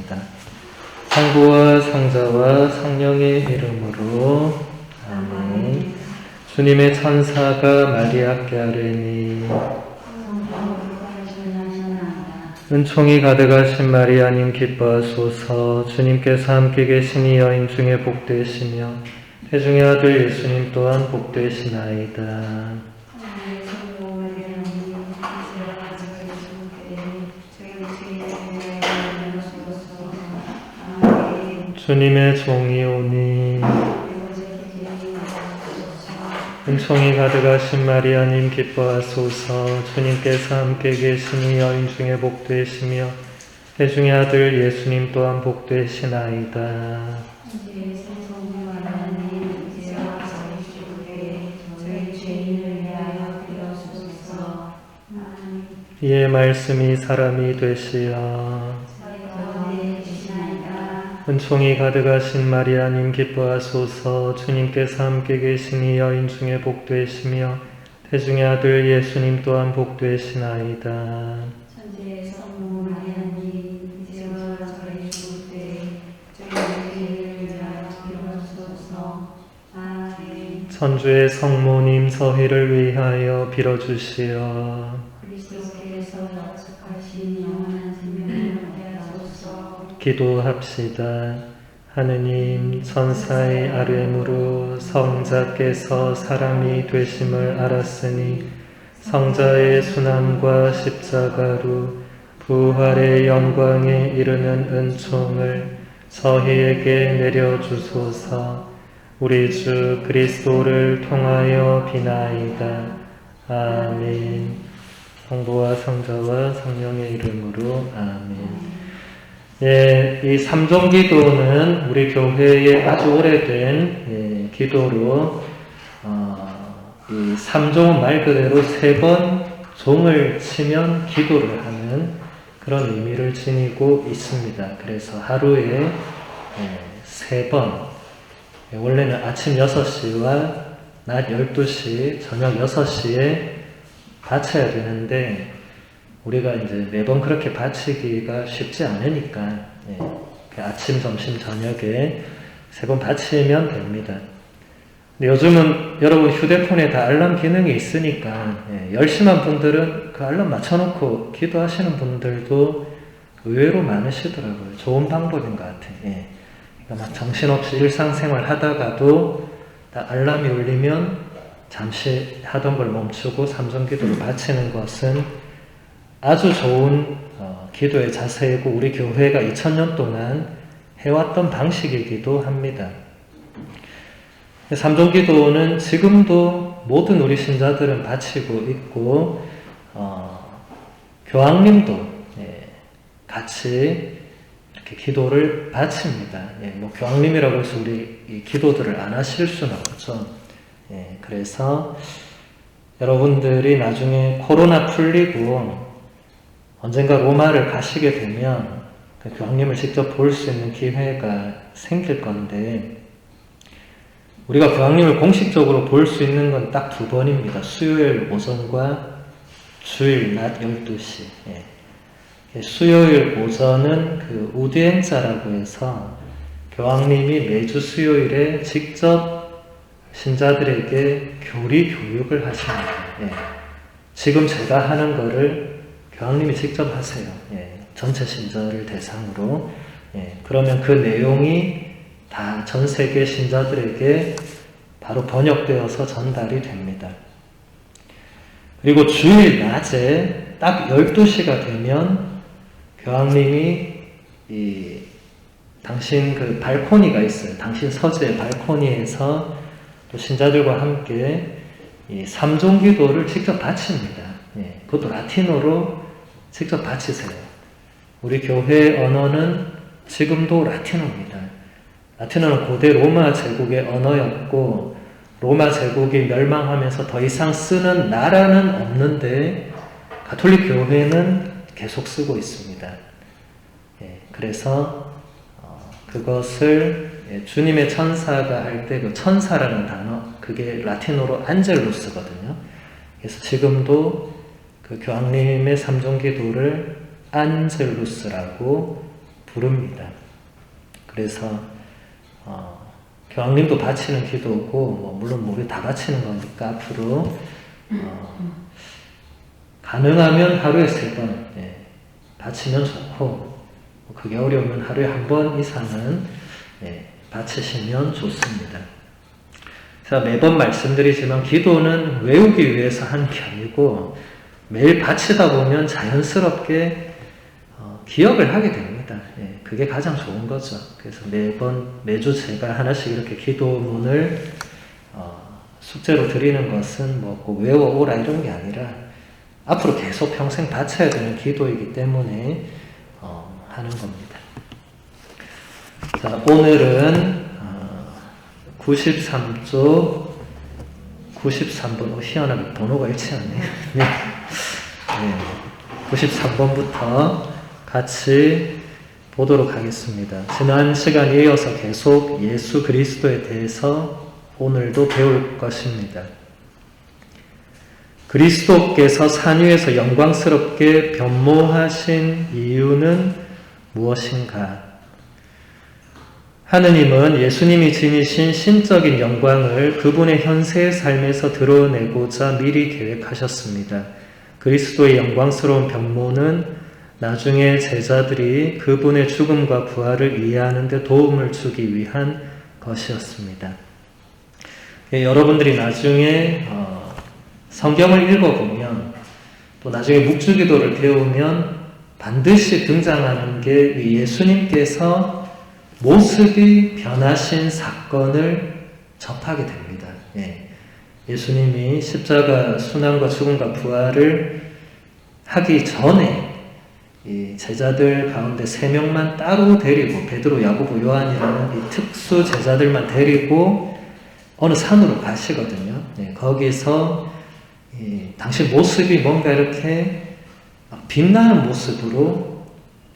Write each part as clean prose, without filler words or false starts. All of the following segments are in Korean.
기도합니다. 성부와 성자와 성령의 이름으로 아멘. 주님의 천사가 마리아께 아뢰니 은총이 가득하신 마리아님 기뻐하소서. 주님께서 함께 계시니 여인 중에 복되시며 태중의 아들 예수님 또한 복되시나이다. 주님의 종이 오니 은총이 가득하신 마리아님 기뻐하소서. 주님께서 함께 계시니 여인 중에 복되시며 태중의 아들 예수님 또한 복되시나이다. 이의 말씀이 사람이 되시어 은총이 가득하신 마리아님 기뻐하소서. 주님께서 함께 계시니 여인 중에 복되시며 태중의 아들 예수님 또한 복되시나이다. 천주의 성모님 서희를 위하여 빌어주시어. 기도합시다. 하느님, 천사의 아뢰므로 성자께서 사람이 되심을 알았으니 성자의 순환과 십자가로 부활의 영광에 이르는 은총을 서희에게 내려주소서. 우리 주 그리스도를 통하여 비나이다. 아멘. 성부와 성자와 성령의 이름으로 아멘. 예, 이 삼종기도는 우리 교회의 아주 오래된 기도로 이 삼종은 말 그대로 3번 종을 치면 기도를 하는 그런 의미를 지니고 있습니다. 그래서 하루에 3번, 원래는 아침 6시와 낮 12시, 저녁 6시에 바쳐야 되는데 우리가 이제 매번 그렇게 바치기가 쉽지 않으니까 아침, 점심, 저녁에 3번 바치면 됩니다. 근데 요즘은 여러분 휴대폰에 다 알람 기능이 있으니까 열심한 분들은 그 알람 맞춰놓고 기도하시는 분들도 의외로 많으시더라고요. 좋은 방법인 것 같아요. 그러니까 막 정신없이 일상생활 하다가도 딱 알람이 울리면 잠시 하던 걸 멈추고 삼종기도를 바치는 것은 아주 좋은 기도의 자세이고 우리 교회가 2000년 동안 해왔던 방식이기도 합니다. 삼종기도는 지금도 모든 우리 신자들은 바치고 있고 교황님도 같이 이렇게 기도를 바칩니다. 뭐 교황님이라고 해서 우리 이 기도들을 안 하실 수는 없죠. 그래서 여러분들이 나중에 코로나 풀리고 언젠가 로마를 가시게 되면 그 교황님을 직접 볼 수 있는 기회가 생길 건데 우리가 교황님을 공식적으로 볼 수 있는 건 딱 2번입니다. 수요일 오전과 주일 낮 12시. 수요일 오전은 그 우디엔자라고 해서 교황님이 매주 수요일에 직접 신자들에게 교리 교육을 하십니다. 지금 제가 하는 거를 교황님이 직접 하세요. 전체 신자를 대상으로. 그러면 그 내용이 다 전 세계 신자들에게 바로 번역되어서 전달이 됩니다. 그리고 주일 낮에 딱 12시가 되면 교황님이 당신 그 발코니가 있어요. 당신 서재의 발코니에서 또 신자들과 함께 이 삼종기도를 직접 바칩니다. 그것도 라틴어로 직접 바치세요. 우리 교회의 언어는 지금도 라틴어입니다. 라틴어는 고대 로마 제국의 언어였고 로마 제국이 멸망하면서 더 이상 쓰는 나라는 없는데 가톨릭 교회는 계속 쓰고 있습니다. 그래서 그것을 주님의 천사가 할 때 그 천사라는 단어, 그게 라틴어로 안젤루스거든요. 그래서 지금도 그 교황님의 삼종기도를 안젤루스라고 부릅니다. 그래서 교황님도 바치는 기도고 물론 우리 다 바치는 거니까 앞으로 가능하면 하루에 3번 바치면 좋고 그게 어려우면 하루에 1번 이상은 바치시면 좋습니다. 제가 매번 말씀드리지만 기도는 외우기 위해서 한 게 아니고 매일 바치다 보면 자연스럽게 기억을 하게 됩니다. 그게 가장 좋은 거죠. 그래서 매주 제가 하나씩 이렇게 기도문을 숙제로 드리는 것은 꼭 외워오라 이런 게 아니라 앞으로 계속 평생 바쳐야 되는 기도이기 때문에 하는 겁니다. 자, 오늘은 93쪽 93번 희한하게 번호가 일치 않네요. 93번부터 같이 보도록 하겠습니다. 지난 시간에 이어서 계속 예수 그리스도에 대해서 오늘도 배울 것입니다. 그리스도께서 산 위에서 영광스럽게 변모하신 이유는 무엇인가? 하느님은 예수님이 지니신 신적인 영광을 그분의 현세의 삶에서 드러내고자 미리 계획하셨습니다. 그리스도의 영광스러운 변모는 나중에 제자들이 그분의 죽음과 부활을 이해하는 데 도움을 주기 위한 것이었습니다. 여러분들이 나중에 성경을 읽어보면 또 나중에 묵주기도를 배우면 반드시 등장하는 게 예수님께서 모습이 변하신 사건을 접하게 됩니다. 예수님이 십자가 순환과 죽음과 부활을 하기 전에 이 제자들 가운데 3명만 따로 데리고 베드로, 야고보, 요한이라는 이 특수 제자들만 데리고 어느 산으로 가시거든요. 거기서 당신 모습이 뭔가 이렇게 빛나는 모습으로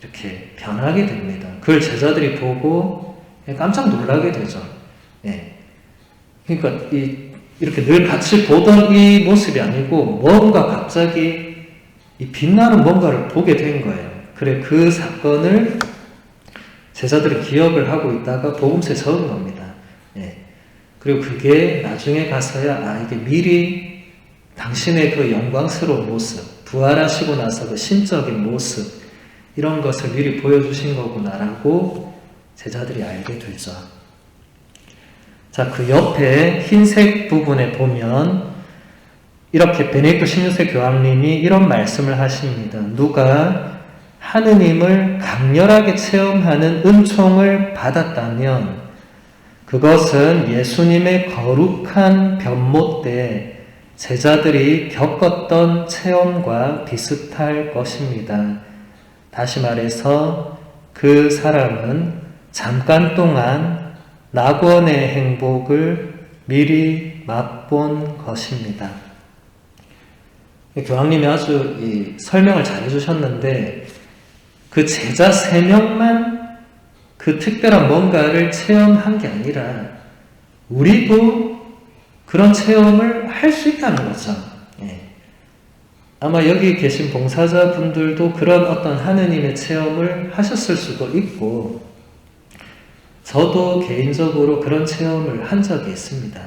이렇게 변하게 됩니다. 그걸 제자들이 보고 깜짝 놀라게 되죠. 그러니까 이렇게 늘 같이 보던 이 모습이 아니고 뭔가 갑자기 이 빛나는 뭔가를 보게 된 거예요. 그래 그 사건을 제자들이 기억을 하고 있다가 복음서에 적은 겁니다. 그리고 그게 나중에 가서야 이게 미리 당신의 그 영광스러운 모습, 부활하시고 나서 그 신적인 모습 이런 것을 미리 보여주신 거구나라고 제자들이 알게 되죠. 자, 그 옆에 흰색 부분에 보면 이렇게 베네딕토 16세 교황님이 이런 말씀을 하십니다. 누가 하느님을 강렬하게 체험하는 은총을 받았다면 그것은 예수님의 거룩한 변모 때 제자들이 겪었던 체험과 비슷할 것입니다. 다시 말해서 그 사람은 잠깐 동안 낙원의 행복을 미리 맛본 것입니다. 교황님이 아주 설명을 잘 해주셨는데 그 제자 3명만 그 특별한 뭔가를 체험한 게 아니라 우리도 그런 체험을 할 수 있다는 거죠. 아마 여기 계신 봉사자분들도 그런 어떤 하느님의 체험을 하셨을 수도 있고 저도 개인적으로 그런 체험을 한 적이 있습니다.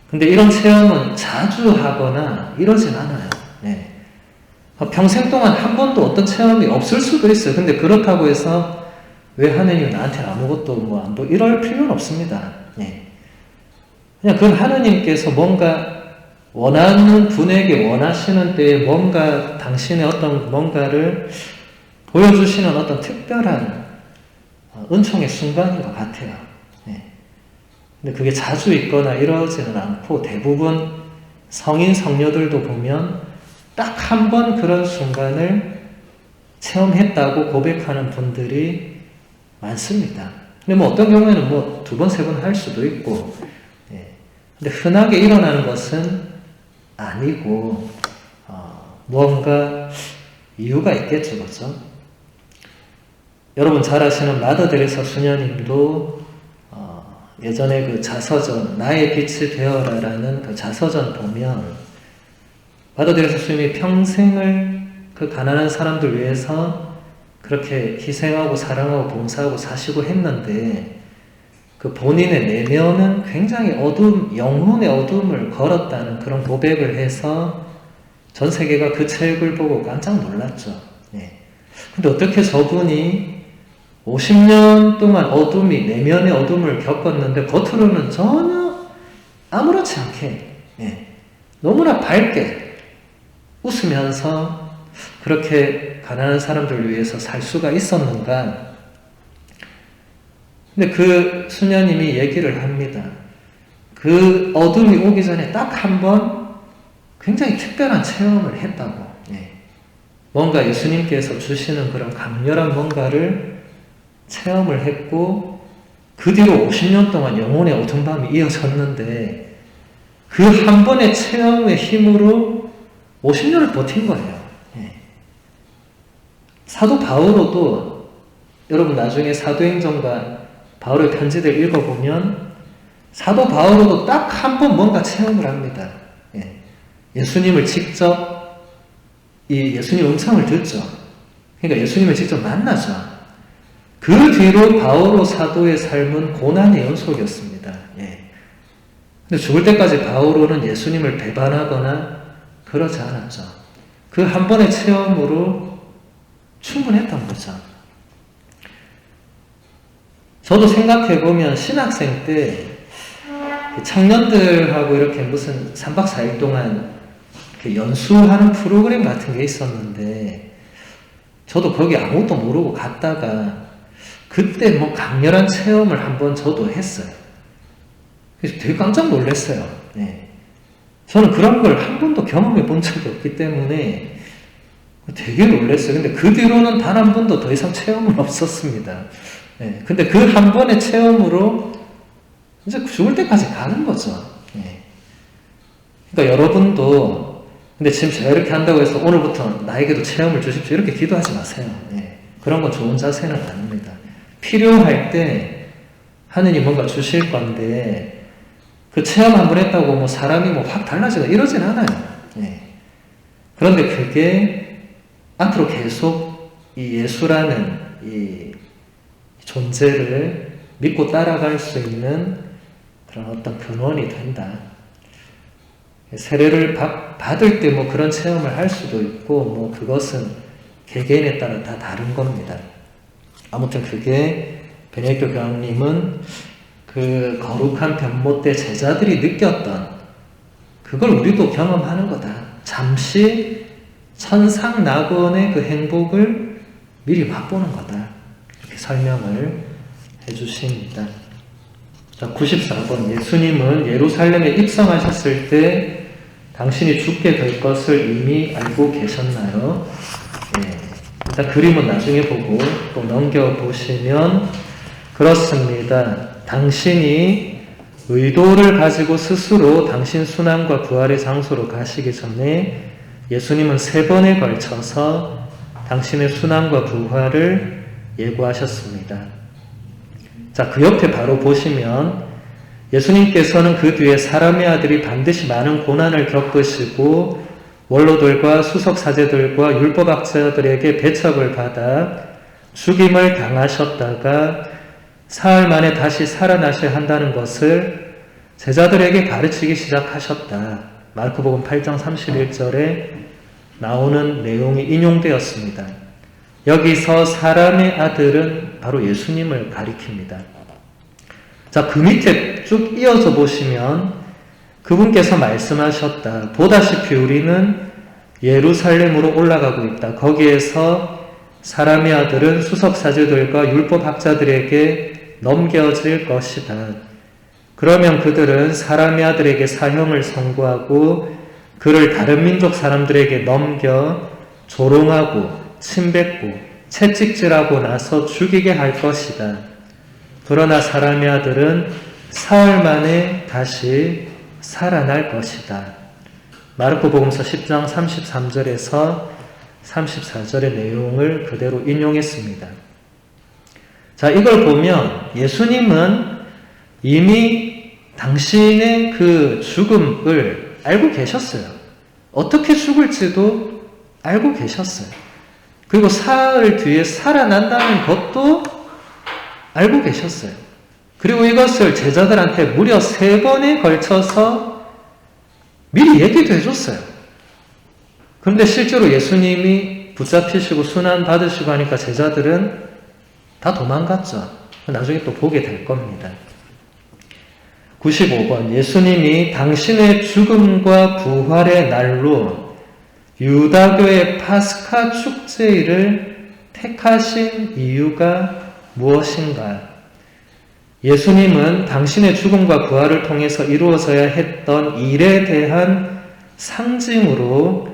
근데 이런 체험은 자주 하거나 이러진 않아요. 평생 동안 한 번도 어떤 체험이 없을 수도 있어요. 근데 그렇다고 해서 왜 하느님이 나한테 아무것도 안 보여? 이럴 필요는 없습니다. 그냥 그건 하느님께서 뭔가 원하는 분에게 원하시는 때에 뭔가 당신의 어떤 뭔가를 보여주시는 어떤 특별한 은총의 순간인 것 같아요. 근데 그게 자주 있거나 이러지는 않고 대부분 성인, 성녀들도 보면 딱 한 번 그런 순간을 체험했다고 고백하는 분들이 많습니다. 근데 어떤 경우에는 2번, 3번 할 수도 있고, 근데 흔하게 일어나는 것은 아니고, 무언가 이유가 있겠죠, 그렇죠? 여러분 잘 아시는 마더 데레사 수녀님도 예전에 그 자서전, 나의 빛이 되어라라는 그 자서전 보면 마더 데레사 수녀님이 평생을 그 가난한 사람들 위해서 그 그렇게 희생하고 사랑하고 봉사하고 사시고 했는데 그 본인의 내면은 굉장히 영혼의 어둠을 걸었다는 그런 고백을 해서 전 세계가 그 책을 보고 깜짝 놀랐죠. 예. 근데 어떻게 저분이 50년 동안 내면의 어둠을 겪었는데 겉으로는 전혀 아무렇지 않게, 예. 너무나 밝게 웃으면서 그렇게 가난한 사람들을 위해서 살 수가 있었는가? 근데 그 수녀님이 얘기를 합니다. 그 어둠이 오기 전에 딱 한 번 굉장히 특별한 체험을 했다고. 예. 뭔가 예수님께서 주시는 그런 강렬한 뭔가를 체험을 했고 그 뒤로 50년 동안 영혼의 어두운 밤이 이어졌는데 그 한 번의 체험의 힘으로 50년을 버틴 거예요. 예. 사도 바오로도 여러분 나중에 사도행전과 바울의 편지들 읽어보면 사도 바오로도 딱 한 번 뭔가 체험을 합니다. 예. 예수님을 직접 예수님 음성을 듣죠. 그러니까 예수님을 직접 만나죠. 그 뒤로 바오로 사도의 삶은 고난의 연속이었습니다. 예. 근데 죽을 때까지 바오로는 예수님을 배반하거나 그러지 않았죠. 그 한 번의 체험으로 충분했던 거죠. 저도 생각해보면 신학생 때 청년들하고 이렇게 무슨 3박 4일 동안 연수하는 프로그램 같은 게 있었는데 저도 거기 아무것도 모르고 갔다가 그때 뭐 강렬한 체험을 한번 저도 했어요. 그래서 되게 깜짝 놀랐어요. 네. 저는 그런 걸 한 번도 경험해 본 적이 없기 때문에 되게 놀랐어요. 근데 그 뒤로는 단 한 번도 더 이상 체험은 없었습니다. 네. 근데 그 한 번의 체험으로 이제 죽을 때까지 가는 거죠. 네. 그러니까 여러분도 근데 지금 제가 이렇게 한다고 해서 오늘부터 나에게도 체험을 주십시오 이렇게 기도하지 마세요. 네. 그런 건 좋은 자세는 아닙니다. 필요할 때 하느님 뭔가 주실 건데 그 체험 한 번 했다고 뭐 사람이 뭐 확 달라지고 이러진 않아요. 네. 그런데 그게 앞으로 계속 이 예수라는 이 존재를 믿고 따라갈 수 있는 그런 어떤 근원이 된다. 세례를 받을 때 뭐 그런 체험을 할 수도 있고 뭐 그것은 개개인에 따라 다 다른 겁니다. 아무튼 그게 베네딕토 교황님은 그 거룩한 변모 때 제자들이 느꼈던 그걸 우리도 경험하는 거다. 잠시 천상낙원의 그 행복을 미리 맛보는 거다. 이렇게 설명을 해주십니다. 자, 94번. 예수님은 예루살렘에 입성하셨을 때 당신이 죽게 될 것을 이미 알고 계셨나요? 네. 일단 그림은 나중에 보고 또 넘겨보시면 그렇습니다. 당신이 의도를 가지고 스스로 당신 순환과 부활의 장소로 가시기 전에 예수님은 3번에 걸쳐서 당신의 순환과 부활을 예고하셨습니다. 자, 그 옆에 바로 보시면 예수님께서는 그 뒤에 사람의 아들이 반드시 많은 고난을 겪으시고 원로들과 수석사제들과 율법학자들에게 배척을 받아 죽임을 당하셨다가 사흘 만에 다시 살아나셔야 한다는 것을 제자들에게 가르치기 시작하셨다. 마르코복음 8장 31절에 나오는 내용이 인용되었습니다. 여기서 사람의 아들은 바로 예수님을 가리킵니다. 자, 그 밑에 쭉 이어서 보시면 그분께서 말씀하셨다. 보다시피 우리는 예루살렘으로 올라가고 있다. 거기에서 사람의 아들은 수석사제들과 율법학자들에게 넘겨질 것이다. 그러면 그들은 사람의 아들에게 사형을 선고하고 그를 다른 민족 사람들에게 넘겨 조롱하고 침뱉고 채찍질하고 나서 죽이게 할 것이다. 그러나 사람의 아들은 사흘 만에 다시 살아날 것이다. 마르코복음서 10장 33절에서 34절의 내용을 그대로 인용했습니다. 자, 이걸 보면 예수님은 이미 당신의 그 죽음을 알고 계셨어요. 어떻게 죽을지도 알고 계셨어요. 그리고 사흘 뒤에 살아난다는 것도 알고 계셨어요. 그리고 이것을 제자들한테 무려 3번에 걸쳐서 미리 얘기도 해줬어요. 그런데 실제로 예수님이 붙잡히시고 순환 받으시고 하니까 제자들은 다 도망갔죠. 나중에 또 보게 될 겁니다. 95번 예수님이 당신의 죽음과 부활의 날로 유다교의 파스카 축제일을 택하신 이유가 무엇인가? 예수님은 당신의 죽음과 부활을 통해서 이루어져야 했던 일에 대한 상징으로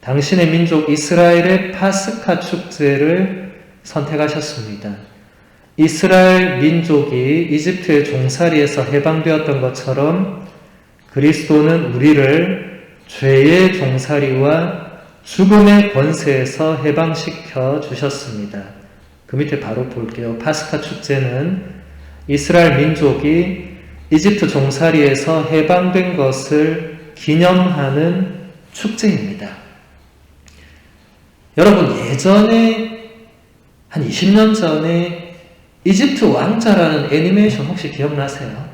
당신의 민족 이스라엘의 파스카 축제를 선택하셨습니다. 이스라엘 민족이 이집트의 종살이에서 해방되었던 것처럼 그리스도는 우리를 죄의 종살이와 죽음의 권세에서 해방시켜 주셨습니다. 그 밑에 바로 볼게요. 파스카 축제는 이스라엘 민족이 이집트 종살이에서 해방된 것을 기념하는 축제입니다. 여러분, 예전에 한 20년 전에 이집트 왕자라는 애니메이션 혹시 기억나세요?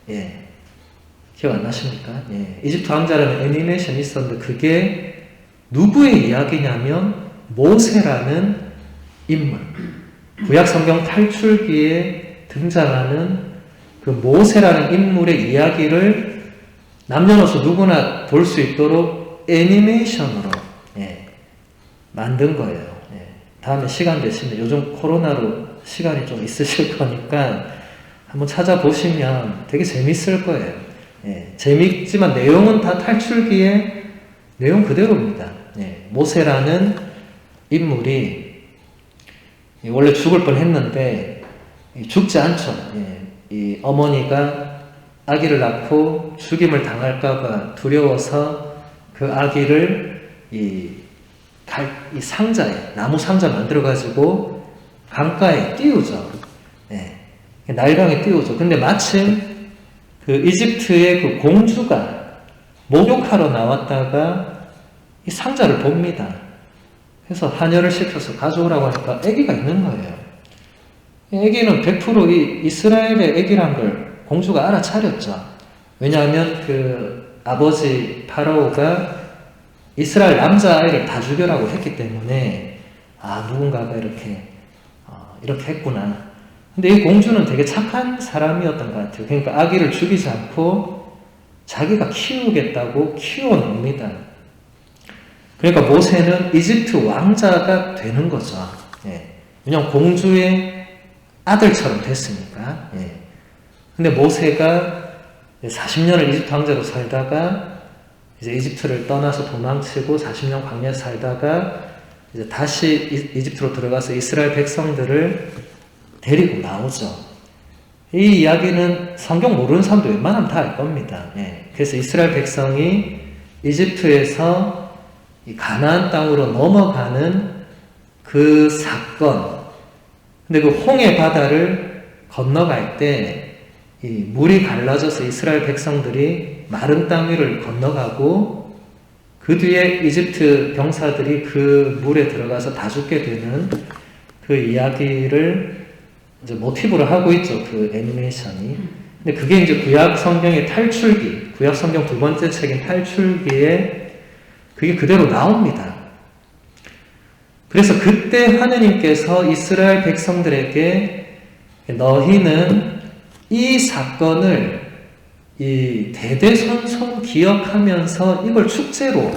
예. 기억 안 나십니까? 예. 이집트 왕자라는 애니메이션이 있었는데 그게 누구의 이야기냐면 모세라는 인물. 구약 성경 탈출기에 등장하는 그 모세라는 인물의 이야기를 남녀노소 누구나 볼 수 있도록 애니메이션으로 만든 거예요. 다음에 시간 되시면 요즘 코로나로 시간이 좀 있으실 거니까 한번 찾아보시면 되게 재밌을 거예요. 재밌지만 내용은 다 탈출기의 내용 그대로입니다. 모세라는 인물이 원래 죽을 뻔 했는데 죽지 않죠. 이 어머니가 아기를 낳고 죽임을 당할까봐 두려워서 그 아기를 이 상자에, 나무 상자 만들어가지고 강가에 띄우죠. 날강에 띄우죠. 근데 마침 그 이집트의 그 공주가 목욕하러 나왔다가 이 상자를 봅니다. 그래서 한여를 시켜서 가져오라고 하니까 아기가 있는 거예요. 아기는 100% 이 이스라엘의 아기란 걸 공주가 알아차렸죠. 왜냐하면 그 아버지 파라오가 이스라엘 남자아이를 다 죽여라고 했기 때문에 누군가가 이렇게 했구나. 근데 이 공주는 되게 착한 사람이었던 것 같아요. 그러니까 아기를 죽이지 않고 자기가 키우겠다고 키워놉니다. 그러니까 모세는 이집트 왕자가 되는 거죠. 왜냐하면 공주의 아들처럼 됐으니까. 근데 모세가 40년을 이집트 왕자로 살다가 이제 이집트를 떠나서 도망치고 40년 광야에서 살다가 이제 다시 이집트로 들어가서 이스라엘 백성들을 데리고 나오죠. 이 이야기는 성경 모르는 사람도 웬만하면 다 알 겁니다. 그래서 이스라엘 백성이 이집트에서 이 가나안 땅으로 넘어가는 그 사건. 근데 그 홍해 바다를 건너갈 때 이 물이 갈라져서 이스라엘 백성들이 마른 땅 위를 건너가고 그 뒤에 이집트 병사들이 그 물에 들어가서 다 죽게 되는 그 이야기를 이제 모티브로 하고 있죠. 그 애니메이션이. 근데 그게 이제 구약 성경의 탈출기, 구약 성경 2번째 책인 탈출기에 그게 그대로 나옵니다. 그래서 그때 하느님께서 이스라엘 백성들에게 너희는 이 사건을 이 대대손손 기억하면서 이걸 축제로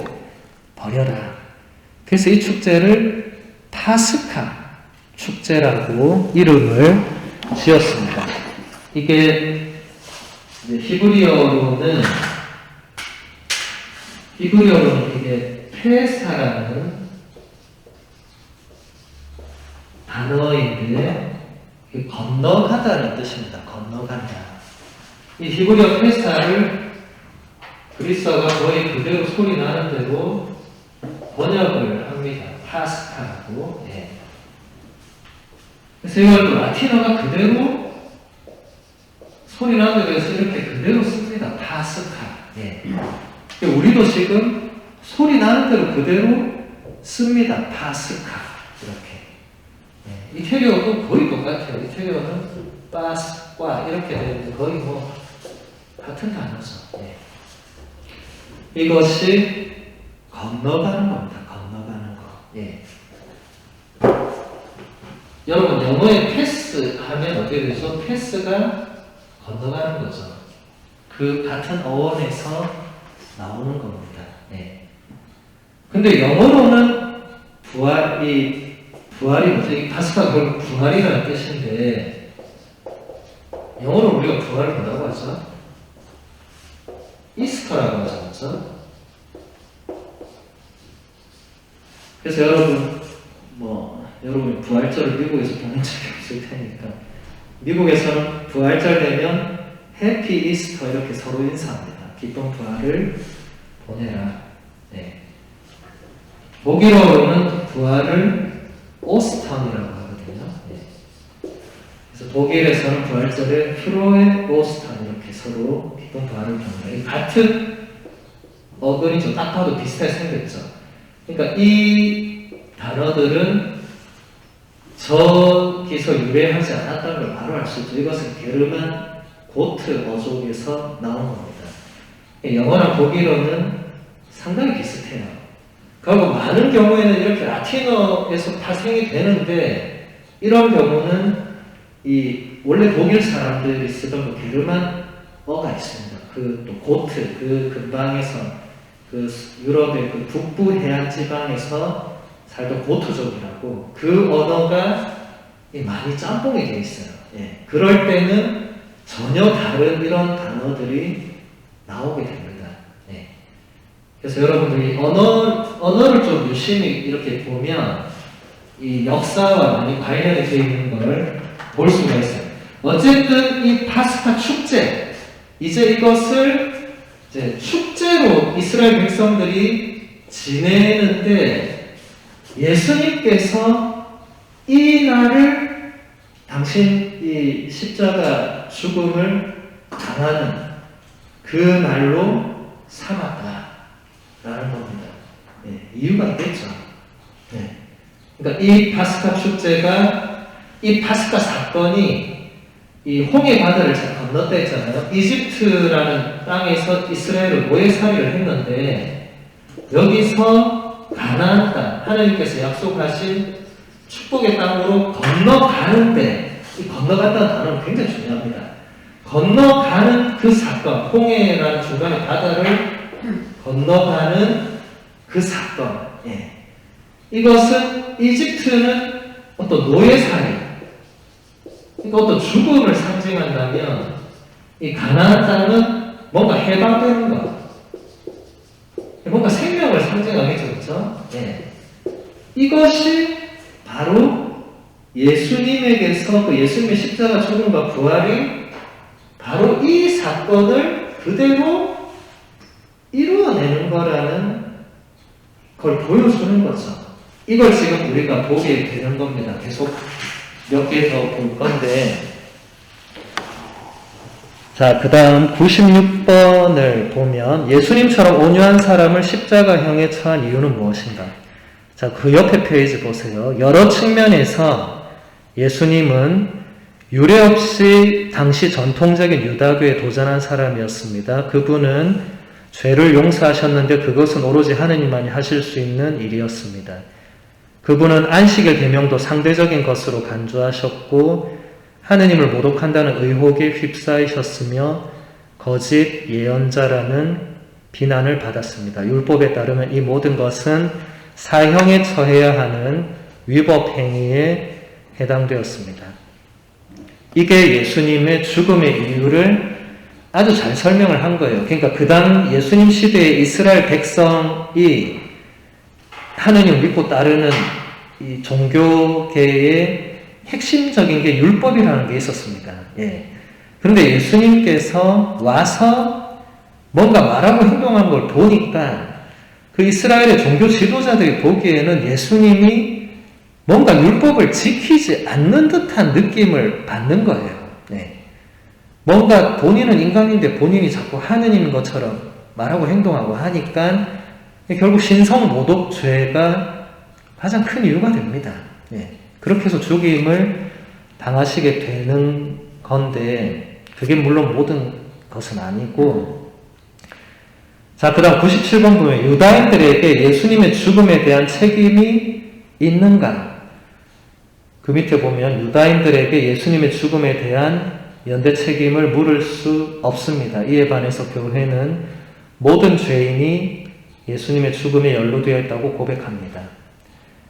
벌여라. 그래서 이 축제를 파스카 축제라고 이름을 지었습니다. 이게 히브리어로는 이게 페사라는 단어인데 건너가다는 뜻입니다. 건너간다. 이 히브리어 페사를 그리스어가 거의 그대로 소리 나는 대로 번역을 합니다. 파스카라고. 그래서 이걸 또 라틴어가 그대로 소리 나는 대로 해서 이렇게 그대로 씁니다. 파스카. 우리도 지금 소리 나는 대로 그대로 씁니다. 파스카. 이렇게. 이태리어도 거의 똑같아요. 이태리어는 빠스과 이렇게 되는데 거의 뭐 같은 단어죠. 이것이 건너가는 겁니다. 건너가는 거. 여러분 영어에 패스 하면 어떻게 되죠? 패스가 건너가는 거죠. 그 같은 어원에서 나오는 겁니다. 근데 영어로는 부활이 뭐죠? 이 파스카가 결국 부활이라는 뜻인데 영어로 우리가 부활을 뭐라고 하죠? 이스터라고 하죠. 그렇죠? 그래서 여러분이 부활절을 미국에서 보낸 적이 없을 테니까 미국에서는 부활절 되면 해피 이스터 이렇게 서로 인사합니다. 기쁜 부활을 보내라. 독일어로는 부활을 오스턴이라고 하거든요. 그래서 독일에서는 부활절에 프로에 오스턴 이렇게 서로 기쁜 부활을 보낸다. 같은 어근이죠. 딱 봐도 비슷하게 생겼죠. 그러니까 이 단어들은 저기서 유래하지 않았다는 걸 바로 알 수 있죠. 이것은 게르만 고트 어족에서 나온 겁니다. 영어랑 독일어는 상당히 비슷해요. 그리고 많은 경우에는 이렇게 라틴어에서 파생이 되는데 이런 경우는 원래 독일 사람들이 쓰던 그 게르만어가 있습니다. 그 또 고트 그 근방에서 그 유럽의 그 북부 해안 지방에서 살던 고트족이라고 그 언어가 많이 짬뽕이 되어 있어요. 그럴 때는 전혀 다른 이런 단어들이 나오게 됩니다. 그래서 여러분들이 언어를 좀 유심히 이렇게 보면 이 역사와 많이 관련이 되어 있는 걸 볼 수가 있어요. 어쨌든 이 파스카 축제, 이제 이것을 이제 축제로 이스라엘 백성들이 지내는데 예수님께서 이 날을 당신 이 십자가 죽음을 당하는 그 날로 삼았다라는 겁니다. 이유가 있겠죠. 그러니까 이 파스카 축제가 이 파스카 사건이 이 홍해 바다를 잘 건넜다 했잖아요. 이집트라는 땅에서 이스라엘을 노예살이를 했는데 여기서 가나안 땅, 하나님께서 약속하신 축복의 땅으로 건너가는데 이 건너간다는 단어는 굉장히 중요합니다. 건너가는 그 사건, 홍해라는 중간에 바다를 건너가는 그 사건. 이것은 이집트는 어떤 노예살이, 그러니까 어떤 죽음을 상징한다면 이 가나안 땅은 뭔가 해방되는 것, 뭔가 생명을 상징하겠죠, 그렇죠? 이것이 바로 예수님에게서 그 예수님의 십자가 죽음과 부활이 바로 이 사건을 그대로 이루어내는 거라는 걸 보여주는 거죠. 이걸 지금 우리가 보게 되는 겁니다. 계속 몇 개 더 볼 건데, 자, 그 다음 96번을 보면 예수님처럼 온유한 사람을 십자가형에 처한 이유는 무엇인가? 자, 그 옆에 페이지 보세요. 여러 측면에서 예수님은 유례 없이 당시 전통적인 유다교에 도전한 사람이었습니다. 그분은 죄를 용서하셨는데 그것은 오로지 하느님만이 하실 수 있는 일이었습니다. 그분은 안식일 계명도 상대적인 것으로 간주하셨고 하느님을 모독한다는 의혹에 휩싸이셨으며 거짓 예언자라는 비난을 받았습니다. 율법에 따르면 이 모든 것은 사형에 처해야 하는 위법 행위에 해당되었습니다. 이게 예수님의 죽음의 이유를 아주 잘 설명을 한 거예요. 그러니까 그 당 예수님 시대의 이스라엘 백성이 하느님을 믿고 따르는 이 종교계의 핵심적인 게 율법이라는 게 있었습니다. 그런데 예수님께서 와서 뭔가 말하고 행동한 걸 보니까 그 이스라엘의 종교 지도자들이 보기에는 예수님이 뭔가 율법을 지키지 않는 듯한 느낌을 받는 거예요. 뭔가 본인은 인간인데 본인이 자꾸 하느님인 것처럼 말하고 행동하고 하니까 결국 신성 모독죄가 가장 큰 이유가 됩니다. 예. 그렇게 해서 죽임을 당하시게 되는 건데, 그게 물론 모든 것은 아니고, 자, 그 다음 97번 보면, 유다인들에게 예수님의 죽음에 대한 책임이 있는가? 그 밑에 보면, 유다인들에게 예수님의 죽음에 대한 연대 책임을 물을 수 없습니다. 이에 반해서 교회는 모든 죄인이 예수님의 죽음에 연루되어 있다고 고백합니다.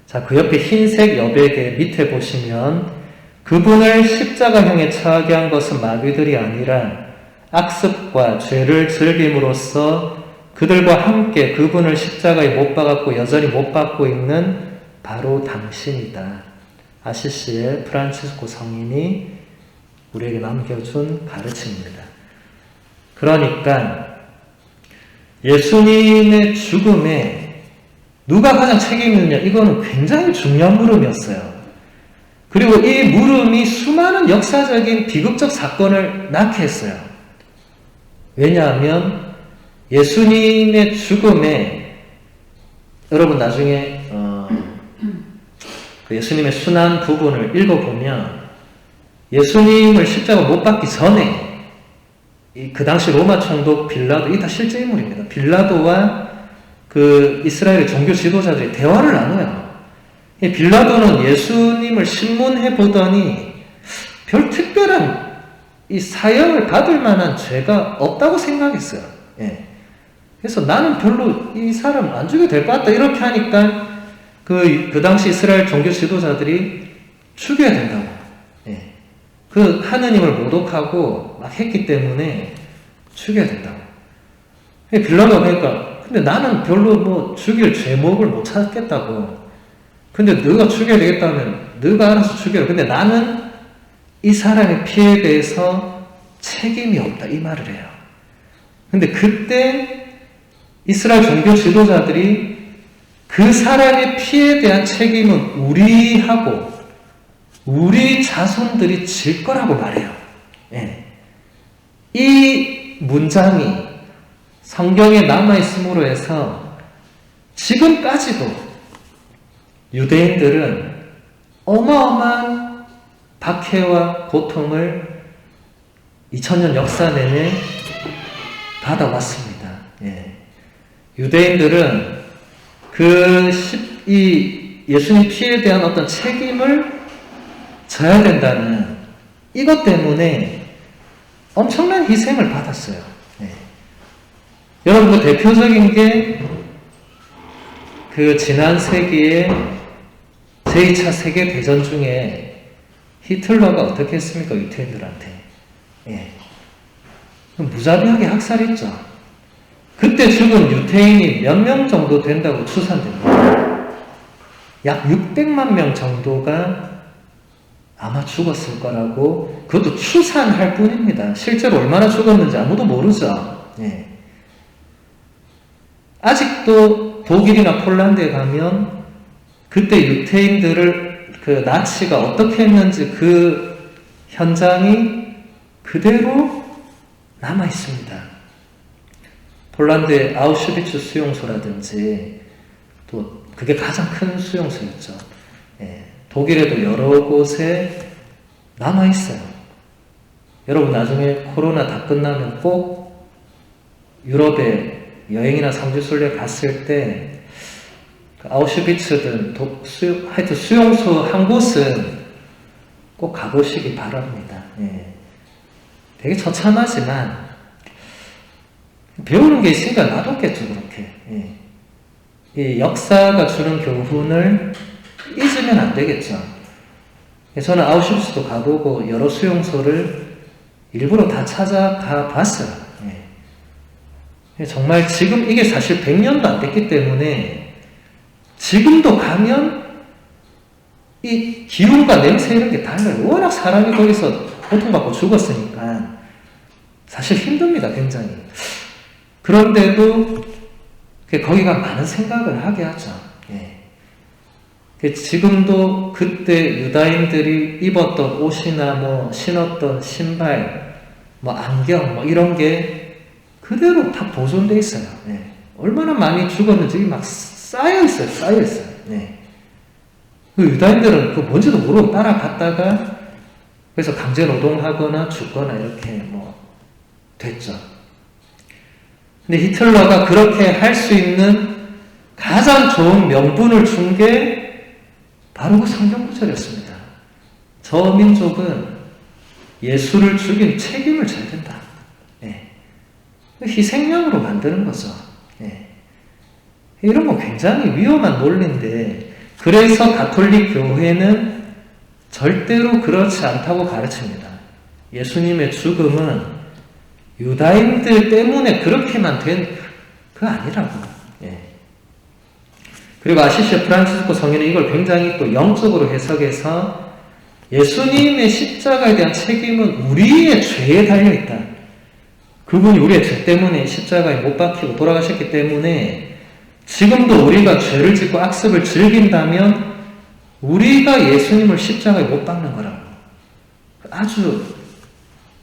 자, 그 옆에 흰색 여백의 밑에 보시면 그분을 십자가형에 처하게 한 것은 마귀들이 아니라 악습과 죄를 즐김으로써 그들과 함께 그분을 십자가에 못 박았고 여전히 못 박고 있는 바로 당신이다. 아시시의 프란치스코 성인이 우리에게 남겨준 가르침입니다. 그러니까 예수님의 죽음에 누가 가장 책임이 있느냐, 이거는 굉장히 중요한 물음이었어요. 그리고 이 물음이 수많은 역사적인 비극적 사건을 낳게 했어요. 왜냐하면 예수님의 죽음에, 여러분 나중에 그 예수님의 순환 부분을 읽어보면 예수님을 십자가 못 박기 전에 그 당시 로마 총독 빌라도, 이게 다 실제 인물입니다. 빌라도와 그 이스라엘의 종교 지도자들이 대화를 나눠요. 빌라도는 예수님을 신문해 보더니 별 특별한 이 사형을 받을 만한 죄가 없다고 생각했어요. 예. 그래서 나는 별로 이 사람 안 죽여도 될 것 같다. 이렇게 하니까 그 당시 이스라엘 종교 지도자들이 죽여야 된다고. 예. 그 하느님을 모독하고 막 했기 때문에 죽여야 된다고. 빌라도가 그러니까, 근데 나는 별로 뭐 죽일 죄목을 못 찾겠다고. 근데 너가 죽여야 되겠다면 너가 알아서 죽여라. 근데 나는 이 사람의 피해에 대해서 책임이 없다. 이 말을 해요. 근데 그때 이스라엘 종교 지도자들이 그 사람의 피해에 대한 책임은 우리하고 우리 자손들이 질 거라고 말해요. 예. 이 문장이 성경에 남아있음으로 해서 지금까지도 유대인들은 어마어마한 박해와 고통을 2000년 역사 내내 받아왔습니다. 예. 유대인들은 이 예수님 피해에 대한 어떤 책임을 져야 된다는 이것 때문에 엄청난 희생을 받았어요. 예. 여러분, 그 대표적인 게 그 지난 세기에 제2차 세계대전 중에 히틀러가 어떻게 했습니까? 유대인들한테. 예. 무자비하게 학살했죠. 그때 죽은 유대인이 몇 명 정도 된다고 추산됩니다. 약 600만 명 정도가 아마 죽었을 거라고, 그것도 추산할 뿐입니다. 실제로 얼마나 죽었는지 아무도 모르죠. 예. 아직도 독일이나 폴란드에 가면 그때 유대인들을 그 나치가 어떻게 했는지 그 현장이 그대로 남아 있습니다. 폴란드의 아우슈비츠 수용소라든지, 또 그게 가장 큰 수용소였죠. 예. 독일에도 여러 곳에 남아 있어요. 여러분, 나중에 코로나 다 끝나면 꼭 유럽에 여행이나 상주순례 갔을 때 아우슈비츠든 하여튼 수용소 한 곳은 꼭 가보시기 바랍니다. 예. 되게 처참하지만 배우는 게 있으니까 놔뒀겠죠, 그렇게. 예. 이 역사가 주는 교훈을 잊으면 안 되겠죠. 저는 아우슈비츠도 가보고 여러 수용소를 일부러 다 찾아가 봤어요. 정말 지금 이게 사실 100년도 안 됐기 때문에 지금도 가면 이 기운과 냄새 이런 게 달라요. 워낙 사람이 거기서 고통받고 죽었으니까 사실 힘듭니다, 굉장히. 그런데도 거기가 많은 생각을 하게 하죠. 예. 지금도 그때 유다인들이 입었던 옷이나 뭐 신었던 신발, 뭐 안경, 뭐 이런 게 그대로 다 보존되어 있어요. 네. 얼마나 많이 죽었는지 막 쌓여있어요. 네. 그 유다인들은 그 뭔지도 모르고 따라갔다가 그래서 강제 노동하거나 죽거나 이렇게 뭐 됐죠. 근데 히틀러가 그렇게 할 수 있는 가장 좋은 명분을 준 게 바로 그 성경 구절이었습니다. 저 민족은 예수를 죽인 책임을 져야 된다. 예. 희생양으로 만드는 거죠. 예. 이런 건 굉장히 위험한 논리인데, 그래서 가톨릭 교회는 절대로 그렇지 않다고 가르칩니다. 예수님의 죽음은 유다인들 때문에 그렇게만 된 그 아니라고. 예. 그리고 아시시아 프란치스코 성인은 이걸 굉장히 또 영적으로 해석해서 예수님의 십자가에 대한 책임은 우리의 죄에 달려있다. 그분이 우리의 죄 때문에 십자가에 못 박히고 돌아가셨기 때문에 지금도 우리가 죄를 짓고 악습을 즐긴다면 우리가 예수님을 십자가에 못 박는 거라고. 아주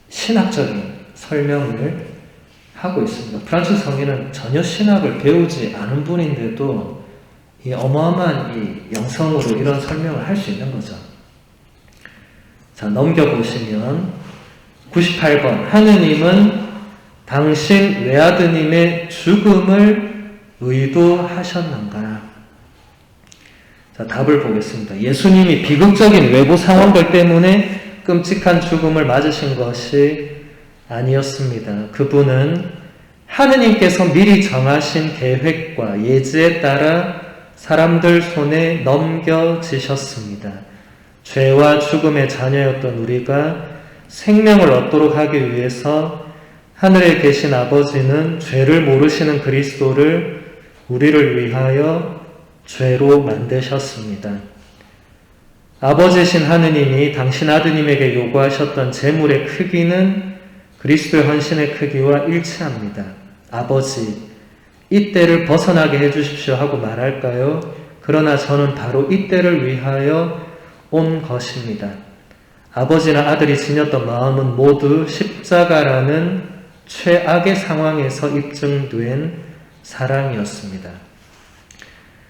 신학적인 설명을 하고 있습니다. 프란치스 성인은 전혀 신학을 배우지 않은 분인데도 이 어마어마한 이 영성으로 이런 설명을 할 수 있는 거죠. 자, 넘겨보시면 98번 하느님은 당신 외아드님의 죽음을 의도하셨는가? 자, 답을 보겠습니다. 예수님이 비극적인 외부 상황들 때문에 끔찍한 죽음을 맞으신 것이 아니었습니다. 그분은 하느님께서 미리 정하신 계획과 예지에 따라 사람들 손에 넘겨지셨습니다. 죄와 죽음의 자녀였던 우리가 생명을 얻도록 하기 위해서 하늘에 계신 아버지는 죄를 모르시는 그리스도를 우리를 위하여 죄로 만드셨습니다. 아버지신 하느님이 당신 아드님에게 요구하셨던 재물의 크기는 그리스도의 헌신의 크기와 일치합니다. 아버지, 이 때를 벗어나게 해주십시오 하고 말할까요? 그러나 저는 바로 이 때를 위하여 온 것입니다. 아버지나 아들이 지녔던 마음은 모두 십자가라는 최악의 상황에서 입증된 사랑이었습니다.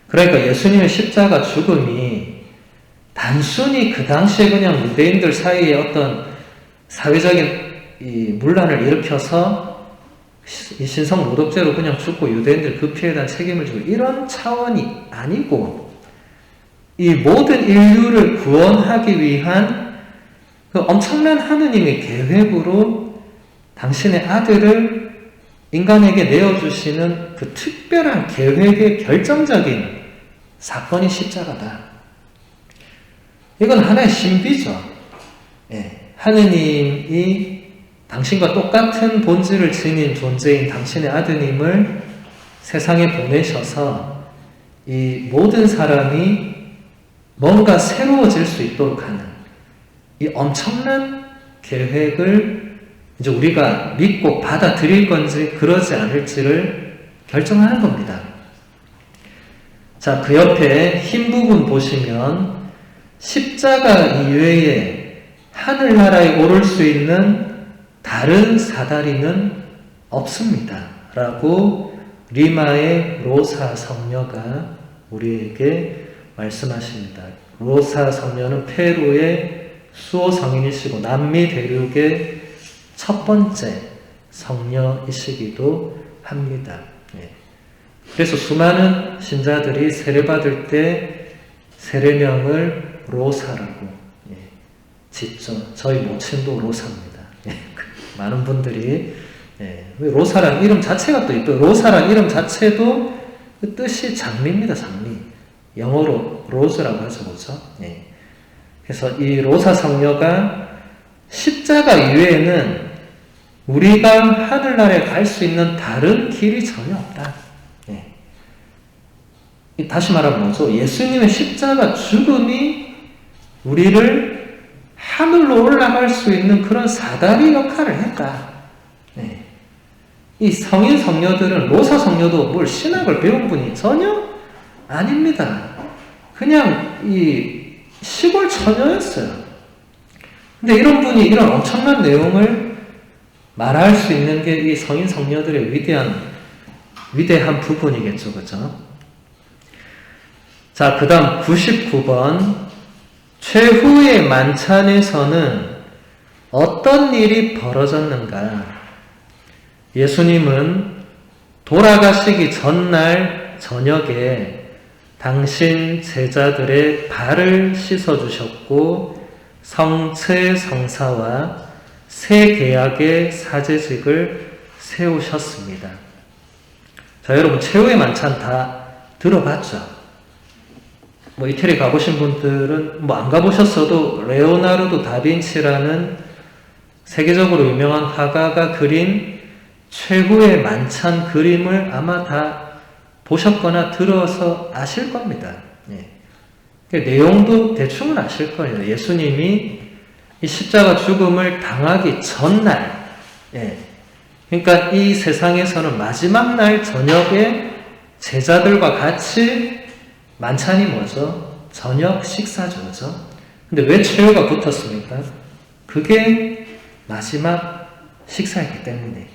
그러니까 예수님의 십자가 죽음이 단순히 그 당시에 그냥 유대인들 사이에 어떤 사회적인 이 문란을 일으켜서 이 신성 모독죄로 그냥 죽고 유대인들 그 피해에 대한 책임을 지고 이런 차원이 아니고 이 모든 인류를 구원하기 위한 그 엄청난 하느님의 계획으로 당신의 아들을 인간에게 내어주시는 그 특별한 계획의 결정적인 사건이 십자가다. 이건 하나의 신비죠. 예, 하느님이 당신과 똑같은 본질을 지닌 존재인 당신의 아드님을 세상에 보내셔서 이 모든 사람이 뭔가 새로워질 수 있도록 하는 이 엄청난 계획을 이제 우리가 믿고 받아들일 건지 그러지 않을지를 결정하는 겁니다. 자, 그 옆에 흰 부분 보시면 십자가 이외에 하늘나라에 오를 수 있는 다른 사다리는 없습니다. 라고 리마의 로사 성녀가 우리에게 말씀하십니다. 로사 성녀는 페루의 수호 성인이시고 남미 대륙의 첫 번째 성녀이시기도 합니다. 예. 그래서 수많은 신자들이 세례받을 때 세례명을 로사라고 짓죠. 저희 모친도 로사입니다. 많은 분들이 로사라는 이름 자체가 또 있고 로사라는 이름 자체도 그 뜻이 장미입니다. 장미. 영어로 로즈라고 하죠. 그렇죠? 그래서 이 로사 성녀가 십자가 이외에는 우리가 하늘나라에 갈 수 있는 다른 길이 전혀 없다. 다시 말하면 뭐죠? 예수님의 십자가 죽음이 우리를 하늘로 올라갈 수 있는 그런 사다리 역할을 했다. 이 성인 성녀들은 로사 성녀도 뭘 신학을 배운 분이 전혀 아닙니다. 그냥 이 시골 처녀였어요. 근데 이런 분이 이런 엄청난 내용을 말할 수 있는 게 이 성인 성녀들의 위대한 부분이겠죠. 그죠? 자, 그 다음 99번. 최후의 만찬에서는 어떤 일이 벌어졌는가? 예수님은 돌아가시기 전날 저녁에 당신 제자들의 발을 씻어주셨고 성체 성사와 새 계약의 사제직을 세우셨습니다. 자, 여러분 최후의 만찬 다 들어봤죠? 이태리 가보신 분들은 안 가보셨어도 레오나르도 다빈치라는 세계적으로 유명한 화가가 그린 최후의 만찬 그림을 아마 다 보셨거나 들어서 아실 겁니다. 내용도 대충은 아실 거예요. 예수님이 이 십자가 죽음을 당하기 전날, 그러니까 이 세상에서는 마지막 날 저녁에 제자들과 같이 만찬이 뭐죠? 저녁 식사죠. 그죠? 근데 왜 최후가 붙었습니까? 그게 마지막 식사였기 때문에.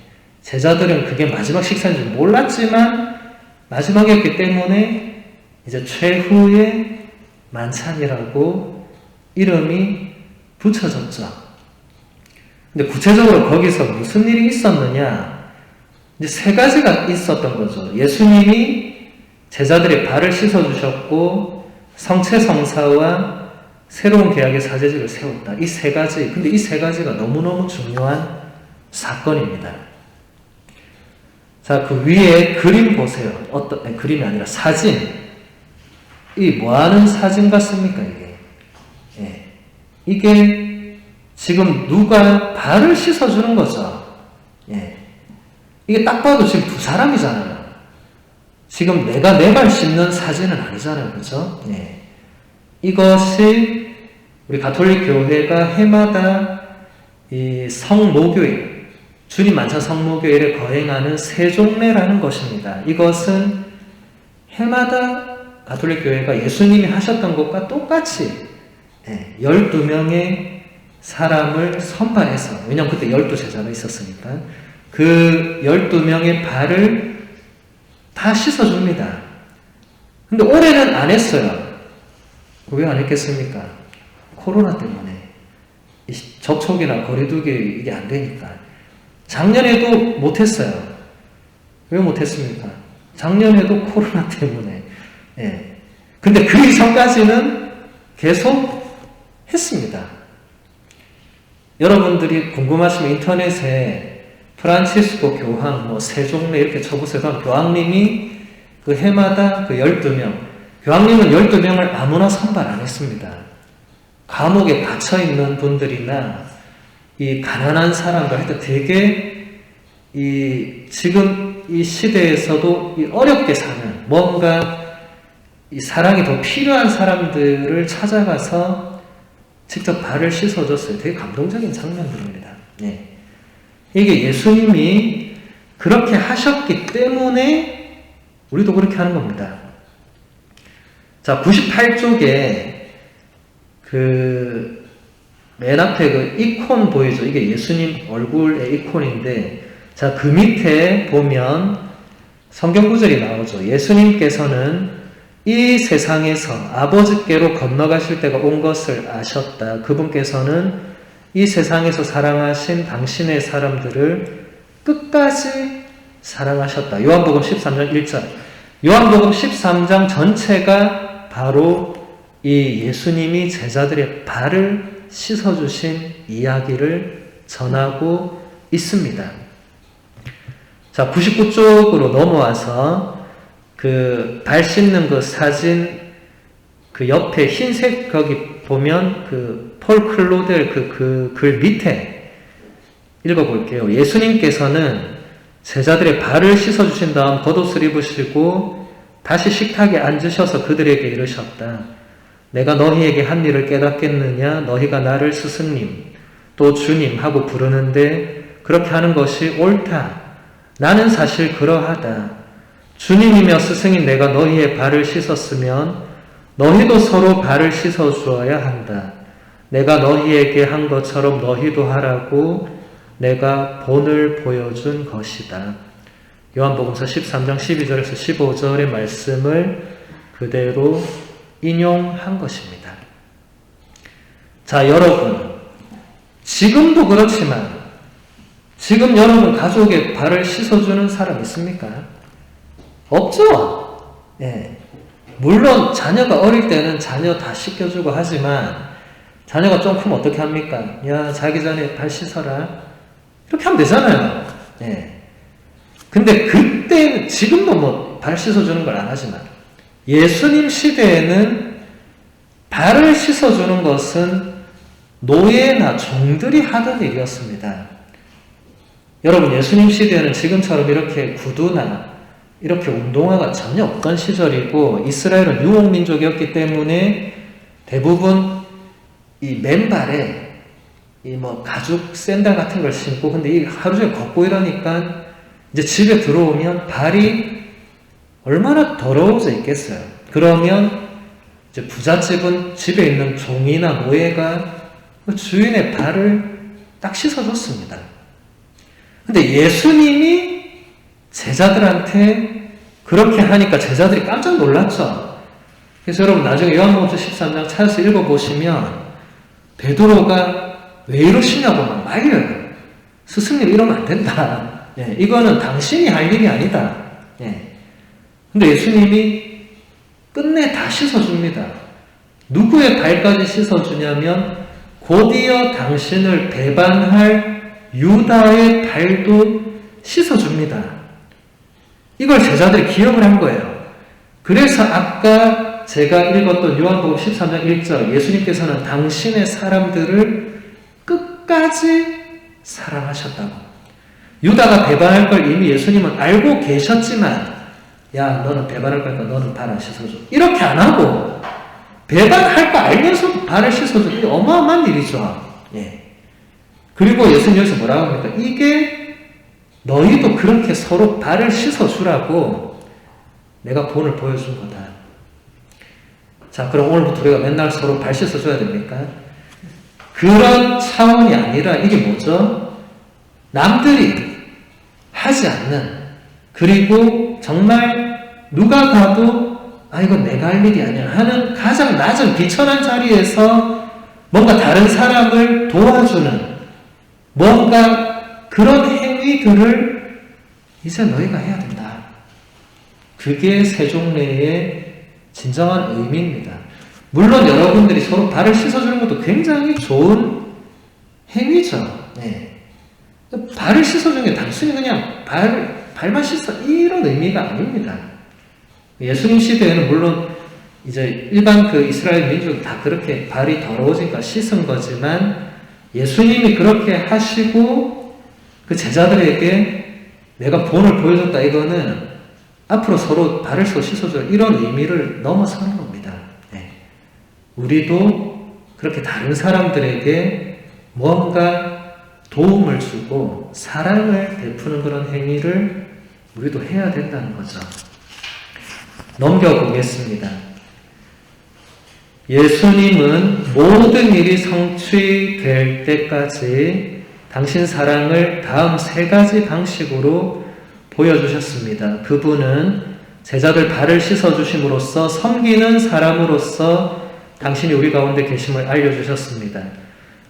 제자들은 그게 마지막 식사인 줄 몰랐지만 마지막이었기 때문에 이제 최후의 만찬이라고 이름이 붙여졌죠. 근데 구체적으로 거기서 무슨 일이 있었느냐? 이제 세 가지가 있었던 거죠. 예수님이 제자들의 발을 씻어주셨고 성체 성사와 새로운 계약의 사제직을 세웠다. 이 세 가지. 근데 이 세 가지가 너무너무 중요한 사건입니다. 자, 그 위에 그림 보세요. 그림이 아니라 사진. 이 뭐하는 사진 같습니까, 이게? 이게 지금 누가 발을 씻어주는 거죠. 이게 딱 봐도 지금 두 사람이잖아요. 지금 내가 내 발 씻는 사진은 아니잖아요. 그죠? 이것이 우리 가톨릭 교회가 해마다 이 성모교일, 주님 만찬 성모교일에 거행하는 세종례라는 것입니다. 이것은 해마다 가톨릭 교회가 예수님이 하셨던 것과 똑같이 12명의 사람을 선발해서, 왜냐면 그때 12제자가 있었으니까 그 12명의 발을 다 씻어줍니다. 근데 올해는 안 했어요. 왜 안 했겠습니까? 코로나 때문에. 접촉이나 거리두기 이게 안 되니까. 작년에도 못했어요. 왜 못했습니까? 작년에도 코로나 때문에. 근데 그 이전까지는 계속 했습니다. 여러분들이 궁금하시면 인터넷에 프란치스코 교황, 세종례 이렇게 쳐보세요. 교황님이 그 해마다 그 12명, 교황님은 12명을 아무나 선발 안 했습니다. 감옥에 갇혀있는 분들이나 이 가난한 사람들, 하여튼 되게 지금 이 시대에서도 이 어렵게 사는, 뭔가 이 사랑이 더 필요한 사람들을 찾아가서 직접 발을 씻어줬어요. 되게 감동적인 장면들입니다. 이게 예수님이 그렇게 하셨기 때문에 우리도 그렇게 하는 겁니다. 자, 98쪽에 맨 앞에 그 이콘 보이죠? 이게 예수님 얼굴의 이콘인데, 자, 그 밑에 보면 성경 구절이 나오죠. 예수님께서는 이 세상에서 아버지께로 건너가실 때가 온 것을 아셨다. 그분께서는 이 세상에서 사랑하신 당신의 사람들을 끝까지 사랑하셨다. 요한복음 13장 1절. 요한복음 13장 전체가 바로 이 예수님이 제자들의 발을 씻어주신 이야기를 전하고 있습니다. 자, 99쪽으로 넘어와서 그 발 씻는 그 사진 그 옆에 흰색 거기 보면 그 폴 클로델 그 글 밑에 읽어볼게요. 예수님께서는 제자들의 발을 씻어주신 다음 겉옷을 입으시고 다시 식탁에 앉으셔서 그들에게 이르셨다. 내가 너희에게 한 일을 깨닫겠느냐? 너희가 나를 스승님 또 주님 하고 부르는데 그렇게 하는 것이 옳다. 나는 사실 그러하다. 주님이며 스승인 내가 너희의 발을 씻었으면 너희도 서로 발을 씻어주어야 한다. 내가 너희에게 한 것처럼 너희도 하라고 내가 본을 보여준 것이다. 요한복음서 13장 12절에서 15절의 말씀을 그대로 인용한 것입니다. 자, 여러분, 지금도 그렇지만 지금 여러분 가족의 발을 씻어주는 사람 있습니까? 없죠? 예. 물론 자녀가 어릴 때는 자녀 다 씻겨주고 하지만 자녀가 좀 크면 어떻게 합니까? 야, 자기 전에 발 씻어라. 이렇게 하면 되잖아요. 예. 근데 그때 지금도 뭐 발 씻어주는 걸 안 하지만 예수님 시대에는 발을 씻어주는 것은 노예나 종들이 하던 일이었습니다. 여러분, 예수님 시대에는 지금처럼 이렇게 구두나 이렇게 운동화가 전혀 없던 시절이고 이스라엘은 유목민족이었기 때문에 대부분 이 맨발에 이 뭐 가죽 샌들 같은 걸 신고, 근데 이 하루 종일 걷고 이러니까 이제 집에 들어오면 발이 얼마나 더러워져 있겠어요. 그러면 이제 부잣집은 집에 있는 종이나 노예가 주인의 발을 딱 씻어줬습니다. 근데 예수님이 제자들한테 그렇게 하니까 제자들이 깜짝 놀랐죠. 그래서 여러분 나중에 요한복음 13장 찾아서 읽어보시면 베드로가 왜 이러시냐고 막 말려요. 스승님 이러면 안 된다. 예, 이거는 당신이 할 일이 아니다. 예. 근데 예수님이 끝내 다 씻어줍니다. 누구의 발까지 씻어주냐면 곧이어 당신을 배반할 유다의 발도 씻어줍니다. 이걸 제자들이 기억을 한 거예요. 그래서 아까 제가 읽었던 요한복음 13장 1절 예수님께서는 당신의 사람들을 끝까지 사랑하셨다고. 유다가 배반할 걸 이미 예수님은 알고 계셨지만 야, 너는 배반할 거니까 너는 발 안 씻어줘. 이렇게 안 하고 배반할 거 알면서도 발을 씻어줘. 이게 어마어마한 일이죠. 예. 그리고 예수님 여기서 뭐라고 합니까? 이게 너희도 그렇게 서로 발을 씻어주라고 내가 본을 보여준 거다. 자, 그럼 오늘부터 우리가 맨날 서로 발 씻어줘야 됩니까? 그런 차원이 아니라 이게 뭐죠? 남들이 하지 않는, 그리고 정말 누가 가도 아 이건 내가 할 일이 아니야 하는 가장 낮은 비천한 자리에서 뭔가 다른 사람을 도와주는 뭔가 그런 행위들을 이제 너희가 해야 된다. 그게 세종례의 진정한 의미입니다. 물론 여러분들이 서로 발을 씻어주는 것도 굉장히 좋은 행위죠. 네. 발을 씻어주는 게 단순히 그냥 발만 씻어 이런 의미가 아닙니다. 예수님 시대에는 물론 이제 일반 그 이스라엘 민족이 다 그렇게 발이 더러워지니까 씻은 거지만 예수님이 그렇게 하시고 그 제자들에게 내가 본을 보여줬다, 이거는 앞으로 서로 발을 씻어줘 이런 의미를 넘어서는 겁니다. 네. 우리도 그렇게 다른 사람들에게 뭔가 도움을 주고 사랑을 베푸는 그런 행위를 우리도 해야 된다는 거죠. 넘겨보겠습니다. 예수님은 모든 일이 성취될 때까지 당신 사랑을 다음 세 가지 방식으로 보여주셨습니다. 그분은 제자들 발을 씻어주심으로써 섬기는 사람으로서 당신이 우리 가운데 계심을 알려주셨습니다.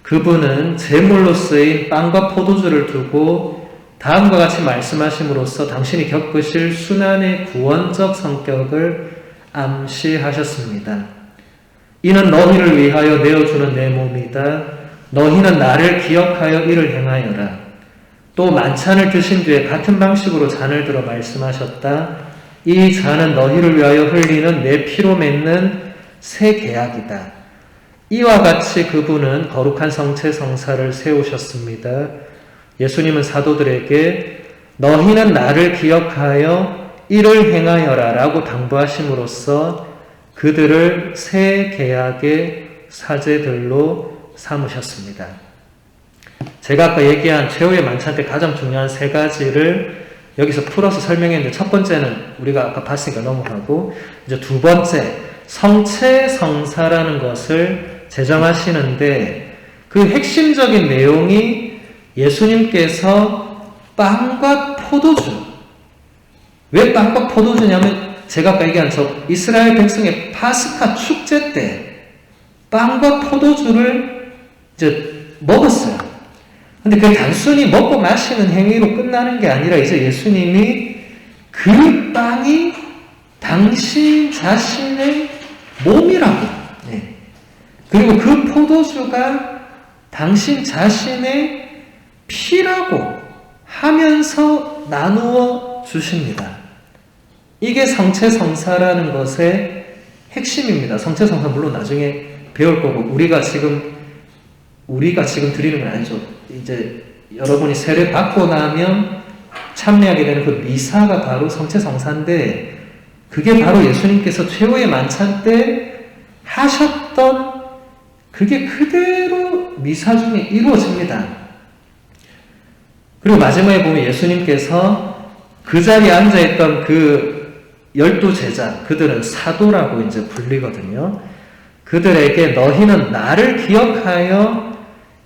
그분은 제물로 쓰인 빵과 포도주를 두고 다음과 같이 말씀하심으로써 당신이 겪으실 순환의 구원적 성격을 암시하셨습니다. 이는 너희를 위하여 내어주는 내 몸이다. 너희는 나를 기억하여 이를 행하여라. 또 만찬을 드신 뒤에 같은 방식으로 잔을 들어 말씀하셨다. 이 잔은 너희를 위하여 흘리는 내 피로 맺는 새 계약이다. 이와 같이 그분은 거룩한 성체 성사를 세우셨습니다. 예수님은 사도들에게 너희는 나를 기억하여 이를 행하여라 라고 당부하심으로써 그들을 새 계약의 사제들로 삼으셨습니다. 제가 아까 얘기한 최후의 만찬 때 가장 중요한 세 가지를 여기서 풀어서 설명했는데, 첫 번째는 우리가 아까 봤으니까 넘어가고, 이제 두 번째 성체 성사라는 것을 제정하시는데 그 핵심적인 내용이 예수님께서 빵과 포도주, 왜 빵과 포도주냐면 제가 아까 얘기한 저 이스라엘 백성의 파스카 축제 때 빵과 포도주를 이제 먹었어요. 근데 그게 단순히 먹고 마시는 행위로 끝나는 게 아니라 이제 예수님이 그 빵이 당신 자신의 몸이라고, 네. 그리고 그 포도주가 당신 자신의 피라고 하면서 나누어 주십니다. 이게 성체성사라는 것의 핵심입니다. 성체성사 물론 나중에 배울 거고 우리가 지금 드리는 건 아니죠. 이제 여러분이 세례 받고 나면 참여하게 되는 그 미사가 바로 성체성사인데 그게 바로 예수님께서 최후의 만찬 때 하셨던 그게 그대로 미사 중에 이루어집니다. 그리고 마지막에 보면 예수님께서 그 자리에 앉아있던 그 12제자, 그들은 사도라고 이제 불리거든요. 그들에게 너희는 나를 기억하여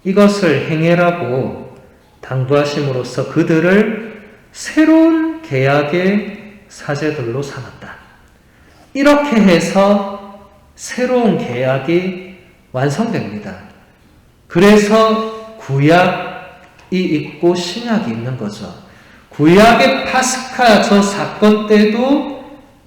이것을 행해라고 당부하심으로써 그들을 새로운 계약의 사제들로 삼았다. 이렇게 해서 새로운 계약이 완성됩니다. 그래서 구약이 있고 신약이 있는 거죠. 구약의 파스카 저 사건 때도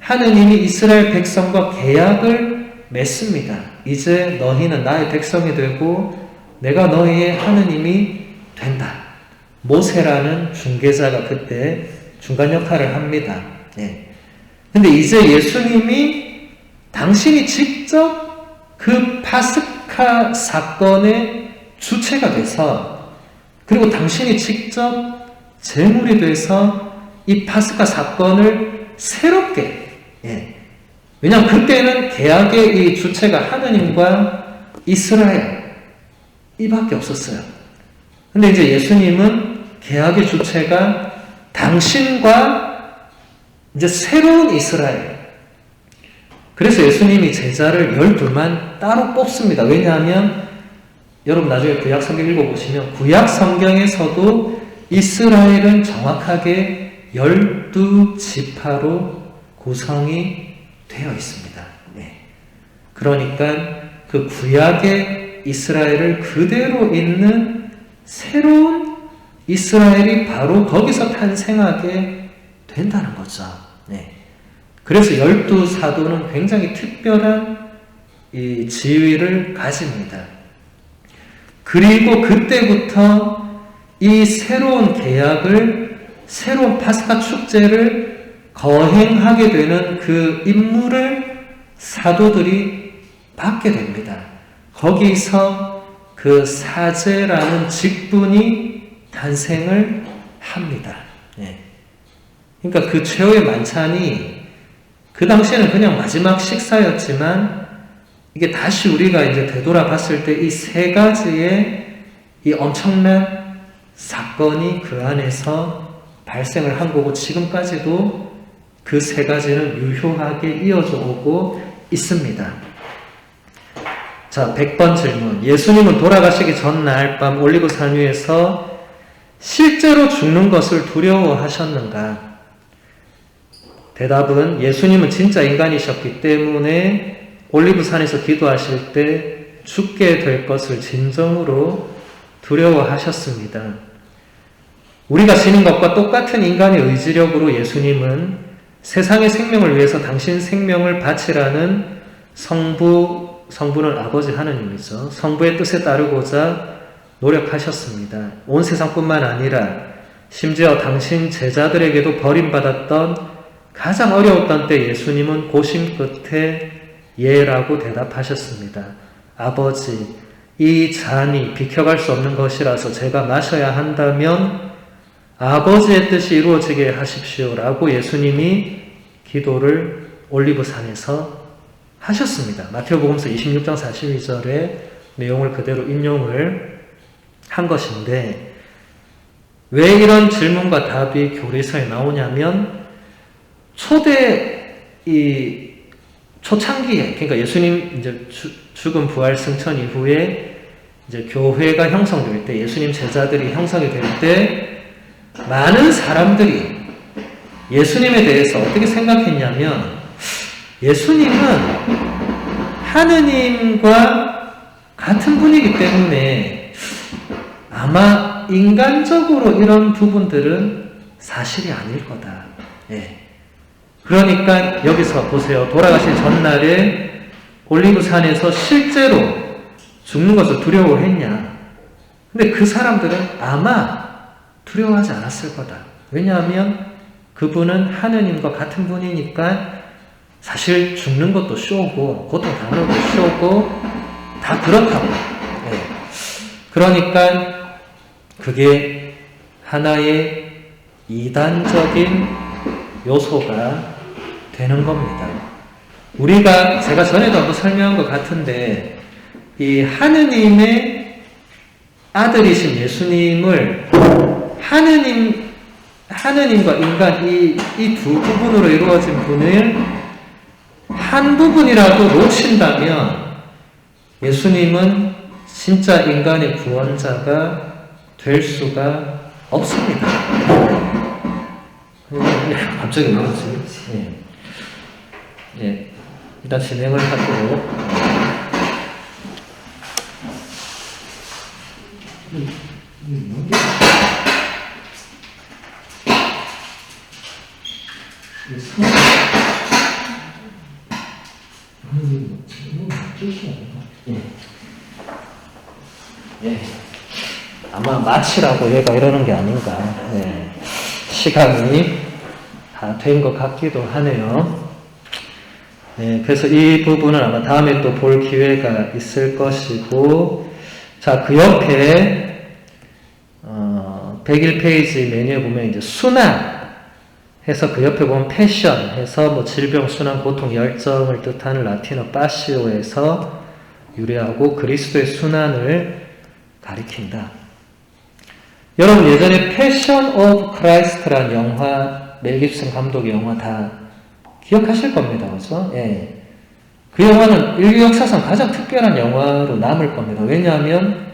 하느님이 이스라엘 백성과 계약을 맺습니다. 이제 너희는 나의 백성이 되고 내가 너희의 하느님이 된다. 모세라는 중개자가 그때 중간 역할을 합니다. 예. 근데 이제 예수님이 당신이 직접 그 파스카 사건의 주체가 돼서 그리고 당신이 직접 제물이 돼서 이 파스카 사건을 새롭게, 예. 왜냐하면 그때는 계약의 이 주체가 하느님과 이스라엘 이밖에 없었어요. 근데 이제 예수님은 계약의 주체가 당신과 이제 새로운 이스라엘. 그래서 예수님이 제자를 12만 따로 뽑습니다. 왜냐하면 여러분 나중에 구약 성경 읽어보시면 구약 성경에서도 이스라엘은 정확하게 12지파로 구성이 되어 있습니다. 네. 그러니까 그 구약의 이스라엘을 그대로 있는 새로운 이스라엘이 바로 거기서 탄생하게 된다는 거죠. 네. 그래서 12사도는 굉장히 특별한 이 지위를 가집니다. 그리고 그때부터 이 새로운 계약을, 새로운 파스카 축제를 거행하게 되는 그 임무를 사도들이 받게 됩니다. 거기서 그 사제라는 직분이 탄생을 합니다. 예. 그러니까 그 최후의 만찬이 그 당시에는 그냥 마지막 식사였지만 이게 다시 우리가 이제 되돌아봤을 때 이 세 가지의 이 엄청난 사건이 그 안에서 발생을 한 거고 지금까지도 그 세 가지는 유효하게 이어져 오고 있습니다. 자, 100번 질문. 예수님은 돌아가시기 전날 밤 올리브산 위에서 실제로 죽는 것을 두려워하셨는가? 대답은 예수님은 진짜 인간이셨기 때문에 올리브산에서 기도하실 때 죽게 될 것을 진정으로 두려워하셨습니다. 우리가 지닌 것과 똑같은 인간의 의지력으로 예수님은 세상의 생명을 위해서 당신 생명을 바치라는 성부는 아버지 하느님이죠. 성부의 뜻에 따르고자 노력하셨습니다. 온 세상뿐만 아니라 심지어 당신 제자들에게도 버림받았던 가장 어려웠던 때 예수님은 고심 끝에 예라고 대답하셨습니다. 아버지, 이 잔이 비켜갈 수 없는 것이라서 제가 마셔야 한다면 아버지의 뜻이 이루어지게 하십시오 라고 예수님이 기도를 올리브산에서 하셨습니다. 마태복음서 26장 42절의 내용을 그대로 인용을 한 것인데 왜 이런 질문과 답이 교리서에 나오냐면 초창기에, 그러니까 예수님 이제 죽음 부활 승천 이후에 이제 교회가 형성될 때, 예수님 제자들이 형성이 될 때 많은 사람들이 예수님에 대해서 어떻게 생각했냐면 예수님은 하느님과 같은 분이기 때문에 아마 인간적으로 이런 부분들은 사실이 아닐 거다. 예. 그러니까 여기서 보세요. 돌아가신 전날에 올리브산에서 실제로 죽는 것을 두려워했냐? 근데 그 사람들은 아마 두려워하지 않았을 거다. 왜냐하면 그분은 하느님과 같은 분이니까 사실 죽는 것도 쇼고 고통당하는 것도 쇼고 다 그렇다고. 네. 그러니까 그게 하나의 이단적인 요소가 되는 겁니다. 우리가 제가 전에도 한번 설명한 것 같은데 이 하느님의 아들이신 예수님을 하느님과 인간 이 두 부분으로 이루어진 분을 한 부분이라도 놓친다면 예수님은 진짜 인간의 구원자가 될 수가 없습니다. 갑자기 왜 그러지? 예. 일단 진행을 하도록. 예. 아마 마치라고 얘가 이러는 게 아닌가. 예. 시간이 다 된 것 같기도 하네요. 예. 그래서 이 부분은 아마 다음에 또 볼 기회가 있을 것이고, 자, 그 옆에 101페이지 메뉴에 보면 이제 순환 해서 그 옆에 보면 패션 해서 뭐 질병, 순환, 고통, 열정을 뜻하는 라틴어 파시오에서 유래하고 그리스도의 순환을 가리킨다. 여러분 예전에 패션 오브 크라이스트라는 영화, 멜 깁슨 감독의 영화 다 기억하실 겁니다. 그죠? 예. 그 영화는 인류 역사상 가장 특별한 영화로 남을 겁니다. 왜냐하면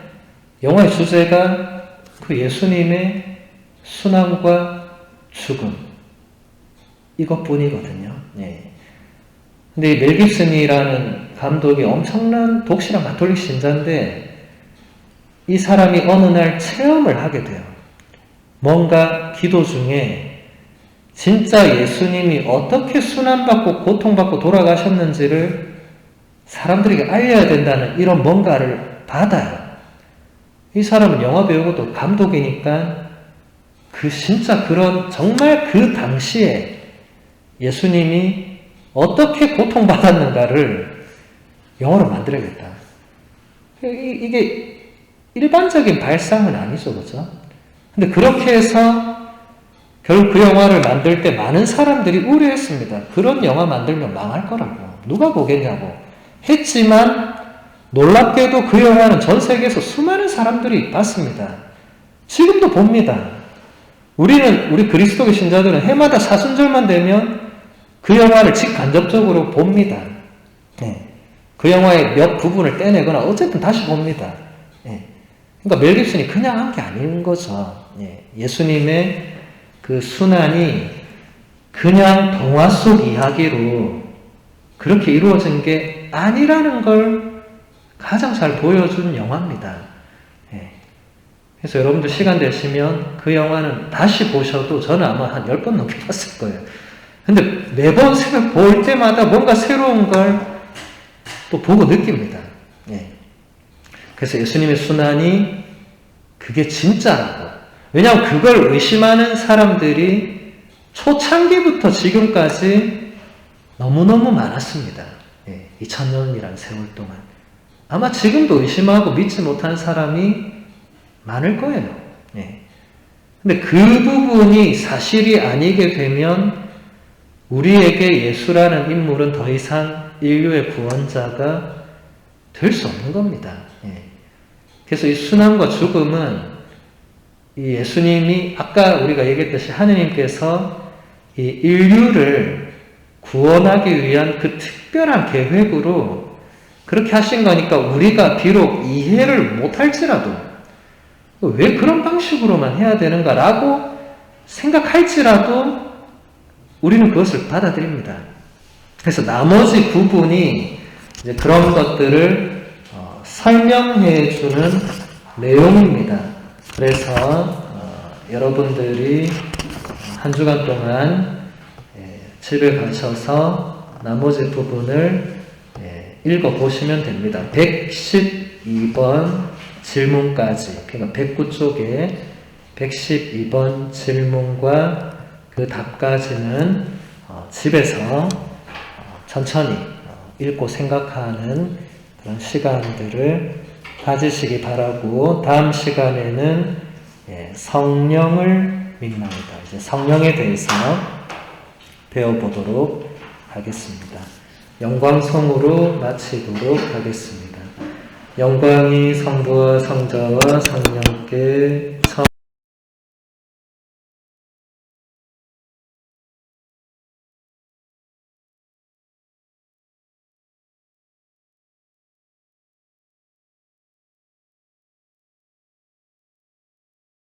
영화의 주제가 그 예수님의 순환과 죽음 이것뿐이거든요. 예. 근데 이 멜 깁슨이라는 감독이 엄청난 독실한 가톨릭 신자인데 이 사람이 어느 날 체험을 하게 돼요. 뭔가 기도 중에 진짜 예수님이 어떻게 순환받고 고통받고 돌아가셨는지를 사람들에게 알려야 된다는 이런 뭔가를 받아요. 이 사람은 영화 배우고 또 감독이니까 그 진짜 그런 정말 그 당시에 예수님이 어떻게 고통받았는가를 영화로 만들어야겠다. 이게 일반적인 발상은 아니죠, 그죠? 근데 그렇게 해서 결국 그 영화를 만들 때 많은 사람들이 우려했습니다. 그런 영화 만들면 망할 거라고. 누가 보겠냐고. 했지만 놀랍게도 그 영화는 전 세계에서 수많은 사람들이 봤습니다. 지금도 봅니다. 우리 그리스도교 신자들은 해마다 사순절만 되면 그 영화를 직간접적으로 봅니다. 네. 그 영화의 몇 부분을 떼내거나 어쨌든 다시 봅니다. 네. 그러니까 멜 깁슨이 그냥 한 게 아닌 거죠. 네. 예수님의 그 순환이 그냥 동화 속 이야기로 그렇게 이루어진 게 아니라는 걸 가장 잘 보여준 영화입니다. 네. 그래서 여러분들 시간 되시면 그 영화는 다시 보셔도 저는 아마 한 10번 넘게 봤을 거예요. 근데 매번 볼 때마다 뭔가 새로운 걸 또 보고 느낍니다. 예. 그래서 예수님의 순환이 그게 진짜라고. 왜냐하면 그걸 의심하는 사람들이 초창기부터 지금까지 너무너무 많았습니다. 예. 2000년이라는 세월 동안. 아마 지금도 의심하고 믿지 못하는 사람이 많을 거예요. 예. 근데 그 부분이 사실이 아니게 되면 우리에게 예수라는 인물은 더 이상 인류의 구원자가 될 수 없는 겁니다. 예. 그래서 이 순환과 죽음은 이 예수님이 아까 우리가 얘기했듯이 하느님께서 이 인류를 구원하기 위한 그 특별한 계획으로 그렇게 하신 거니까 우리가 비록 이해를 못할지라도 왜 그런 방식으로만 해야 되는가라고 생각할지라도 우리는 그것을 받아들입니다. 그래서 나머지 부분이 이제 그런 것들을 설명해 주는 내용입니다. 그래서 여러분들이 한 주간 동안 집에 가셔서 나머지 부분을 읽어보시면 됩니다. 112번 질문까지, 그러니까 109쪽에 112번 질문과 그 답까지는 집에서 천천히 읽고 생각하는 그런 시간들을 가지시기 바라고, 다음 시간에는 성령을 믿나이다. 이제 성령에 대해서 배워보도록 하겠습니다. 영광송으로 마치도록 하겠습니다. 영광이 성부와 성자와 성령께